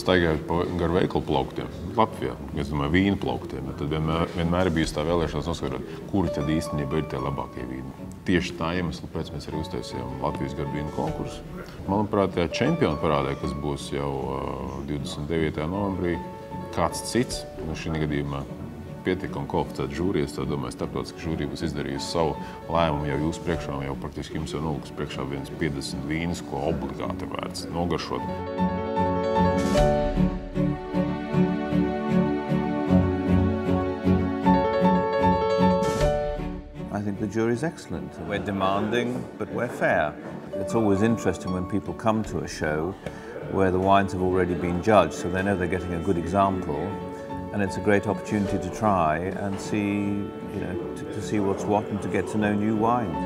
staigājot gar veikalu plauktiem Latvijā, es domāju, vīnu plauktiem, tad vienmēr ir bijusi tā vēlēšanās noskaidrot, kuri tad īstenībā ir tie labākie vīni. Tieši tā iemesla pēc mēs arī uztaisījām Latvijas gardvīnu konkursu. Manuprāt, tajā čempionu parādē, kas būs jau 29. novembrī, kāds cits, šī gadījumā pietiekami kvalificēta žūrija, es domāju, starptautiska žūrija būs izdarījusi savu lēmumu jau jūsu priekšā, jau praktiski jums jau noliks priekšā viens 50 vīnas, ko obligāti vērts nogaršot. I think the jury is excellent. We're demanding, but we're fair. It's always interesting when people come to a show where the wines have already been judged, so they know they're getting a good example. And it's a great opportunity to try and see, to see what's what and to get to know new wines.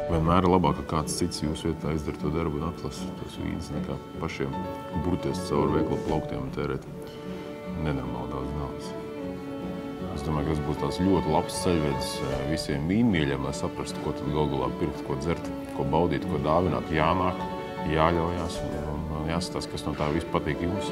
Vienmēr ir labāk, ka kāds cits jūsu vietā izdara to darbu un atlasa tos vīnus, nekā pašiem burties cauri veikalu plauktiem un tērēt nenormāli daudz naudas. Es domāju, ka tas būs tāds ļoti labs ceļvedis visiem vīnmīļiem, lai saprastu, ko tad galu galā pirkt, ko dzert, ko baudīt, ko dāvināt. Jānāk, jāļaujās un jāskatās, kas no tā viss patīk jums.